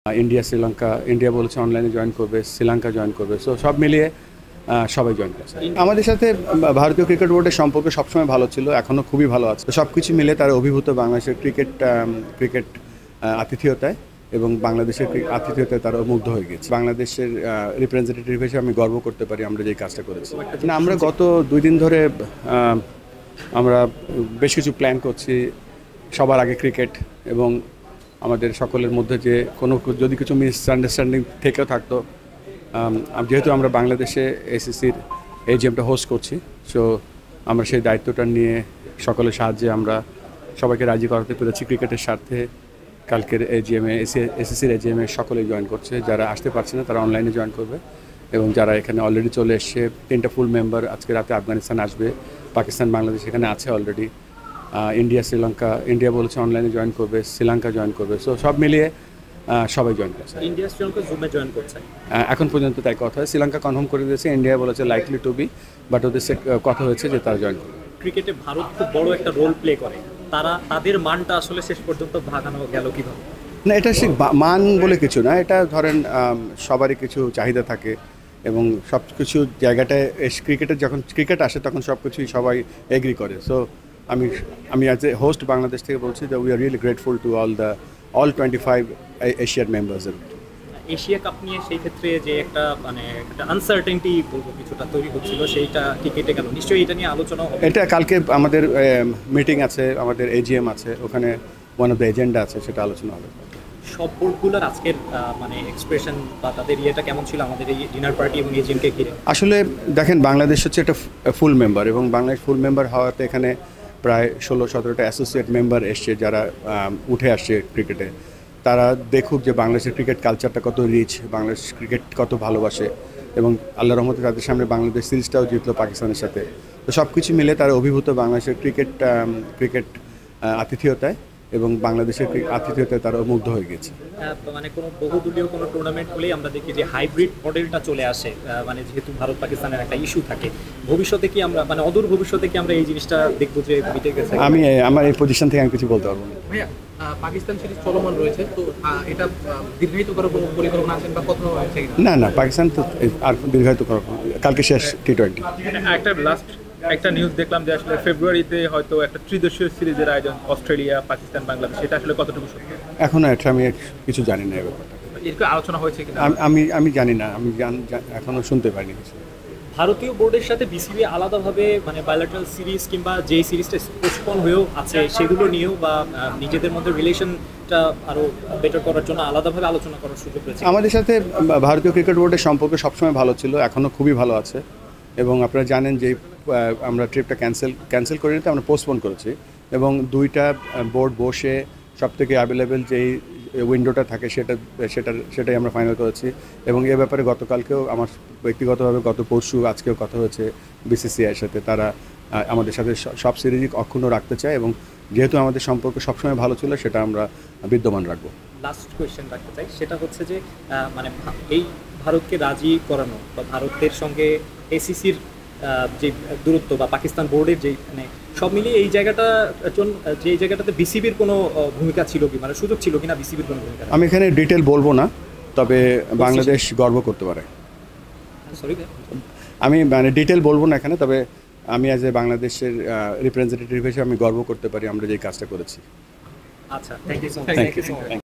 India বলেছে অনলাইনে join করবে, শ্রীলঙ্কা জয়েন করবে, সো সব মিলিয়ে সবাই জয়েন করছে। আমাদের সাথে ভারতীয় ক্রিকেট বোর্ডের সম্পর্ক সবসময় ভালো ছিল, এখনও খুবই ভালো আছে। সব কিছু মিলে তারা অভিভূত বাংলাদেশের ক্রিকেট আতিথেয়তায় এবং বাংলাদেশের আতিথেয়তায় তারা মুগ্ধ হয়ে গেছে। বাংলাদেশের রিপ্রেজেন্টেটিভ হিসেবে আমি গর্ব করতে পারি আমরা যেই কাজটা করেছি। না, আমরা গত 2 দিন ধরে আমরা বেশ কিছু প্ল্যান করছি। সবার আগে ক্রিকেট, এবং আমাদের সকলের মধ্যে যে যদি কিছু মিসআন্ডারস্ট্যান্ডিং থেকেও থাকতো, যেহেতু আমরা বাংলাদেশে এসিসির এজিএমটা হোস্ট করছি, সো আমরা সেই দায়িত্বটা নিয়ে সকলের সাহায্যে আমরা সবাইকে রাজি করাতে পেরেছি ক্রিকেটের স্বার্থে। কালকের এসিসির এজিএমে সকলেই জয়েন করছে। যারা আসতে পারছে না তারা অনলাইনে জয়েন করবে, এবং যারা এখানে অলরেডি চলে এসছে 3টা ফুল মেম্বার আজকে রাতে আফগানিস্তান আসবে, পাকিস্তান বাংলাদেশ এখানে আছে অলরেডি, ইন্ডিয়া বলেছে অনলাইনে জয়েন করবে, শ্রীলঙ্কা জয়েন করবে, সো সব মিলিয়ে সবাই জয়েন করছে। ইন্ডিয়া শ্রীলঙ্কা জুমে জয়েন করছে এখন পর্যন্ত তাই কথা। শ্রীলঙ্কা কনফার্ম করে দিয়েছে, ইন্ডিয়া বলেছে লাইকলি টু বি, বাট ওদের কথা হয়েছে যে তারা জয়েন করবে। ক্রিকেটে ভারত খুব বড় একটা রোল প্লে করে, তাদের মানটা আসলে শেষ পর্যন্ত ভাগানো গেল কিভাবে? না, এটা সে মান বলে কিছু না, এটা ধরেন সবারই কিছু চাহিদা থাকে, এবং সব কিছু জায়গাটায় ক্রিকেটের যখন ক্রিকেট আসে তখন সব কিছুই সবাই এগ্রি করে। সো আমি অ্যাজ এ হোস্ট বাংলাদেশ থেকে বলছি যে we are really grateful to all 25 Asian মেম্বার্সের। এশিয়া কাপ নিয়ে সেই ক্ষেত্রে যে একটা একটা আনসার্টেনটি বলবো কিছুটা তৈরি হচ্ছিল, সেইটা কি কেটে গেল? নিশ্চয়ই এটা নিয়ে আলোচনা হবে। এটা কালকে আমাদের মিটিং আছে, আমাদের এজিএম আছে, ওখানে ওয়ান অফ দ্য এজেন্ডা আছে, সেটা আলোচনা হবে। সব বোর্ডগুলোর আজকের এক্সপ্রেশন বা তাদের ইয়েটা কেমন ছিল আমাদের এই ডিনার পার্টি এবং এজিএমকে ঘিরে? আসলে দেখেন, বাংলাদেশ হচ্ছে একটা ফুল মেম্বার, এবং বাংলাদেশ ফুল মেম্বার হওয়াতে এখানে প্রায় 16-17টা অ্যাসোসিয়েট মেম্বার এসছে যারা উঠে আসছে ক্রিকেটে। তারা দেখুক যে বাংলাদেশের ক্রিকেট কালচারটা কত রিচ, বাংলাদেশ ক্রিকেট কত ভালোবাসে, এবং আল্লাহর রহমতে তাদের সামনে বাংলাদেশ সিরিজটাও জিতলো পাকিস্তানের সাথে। তো সব কিছু মিলে তারা অভিভূত বাংলাদেশের ক্রিকেট আতিথেয়তায় এবং বাংলাদেশের আতিথেয়তায় তারা মুগ্ধ হয়ে গেছে। কোনো বহুদলীয় কোনো টুর্নামেন্ট হলেই আমরা দেখি যে হাইব্রিড মডেলটা চলে আসে, যেহেতু ভারত পাকিস্তানের একটা ইস্যু থাকে। ভবিষ্যতে কি আমরা অদূর ভবিষ্যতে কি আমরা এই জিনিসটা দেখবো যে মিটে গেছে? আমার এই পজিশন থেকে আমি কিছু বলতে পারবো না। ভাইয়া, পাকিস্তান সিরিজ চলমান রয়েছে, তো এটা দীর্ঘায়িত করার কোনো পরিকল্পনা আছে বা কথা হয়েছে? না, পাকিস্তান তো আর দীর্ঘায়িত করা, কালকে শেষ T20। একটা নিউজ দেখলাম যে আসলে ফেব্রুয়ারিতে হয়তো একটা ত্রিদেশীয় সিরিজের আয়োজন, অস্ট্রেলিয়া, পাকিস্তান, বাংলাদেশ, এটা আসলে কতটুকু সত্যি? এখন এটা আমি কিছু জানি না, এই ব্যাপারটা এরকম আলোচনা হয়েছে কিনা আমি জানি না, আমি এখনো শুনতে পারিনি কিছু। ভারতীয় বোর্ডের সাথে বিসিবি আলাদাভাবে বায়োলেটারাল সিরিজ কিংবা যেই সিরিজটা পোস্টপোন হয়েও আছে সেগুলো নিয়েও বা নিজেদের মধ্যে রিলেশনটা আরও বেটার করার জন্য আলাদাভাবে আলোচনা করার সুযোগ রয়েছে। আমাদের সাথে ভারতীয় ক্রিকেট বোর্ডের সম্পর্ক সবসময় ভালো ছিল, এখনও খুবই ভালো আছে, এবং আপনারা জানেন যে আমরা ট্রিপটা ক্যান্সেল করে নিতে আমরা পোস্টপোন করেছি, এবং 2টা বোর্ড বসে সব থেকে অ্যাভেলেবেল যেই উইন্ডোটা থাকে সেটাই আমরা ফাইনাল করেছি। এবং এ ব্যাপারে গতকালকেও আমার ব্যক্তিগতভাবে গত পরশু আজকেও কথা হয়েছে বিসিসিআইয়ের সাথে। তারা আমাদের সাথে সব সিরিজই অক্ষুণ্ণ রাখতে চায়, এবং যেহেতু আমাদের সম্পর্ক সবসময় ভালো ছিল সেটা আমরা বিদ্যমান রাখবো। লাস্ট কোয়েশ্চেন রাখতে চাই, সেটা হচ্ছে যে এই ভারতকে রাজি করানো বা ভারতের সঙ্গে এসিসির যে দূরত্ব বা পাকিস্তান বোর্ডের যে সব মিলিয়ে এই জায়গাটাতে বিসিবির কোনো ভূমিকা ছিল কি, সুযোগ ছিল কিনা বিসিবির কোনো ভূমিকা? আমি এখানে ডিটেল বলবো না, তবে বাংলাদেশ গর্ব করতে পারে। আমি ডিটেল বলবো না এখানে, তবে আমি অ্যাজ এ বাংলাদেশের রিপ্রেজেন্টেটিভ হিসেবে আমি গর্ব করতে পারি আমরা যেই কাজটা করেছি। আচ্ছা, থ্যাংক ইউ সো মাচ।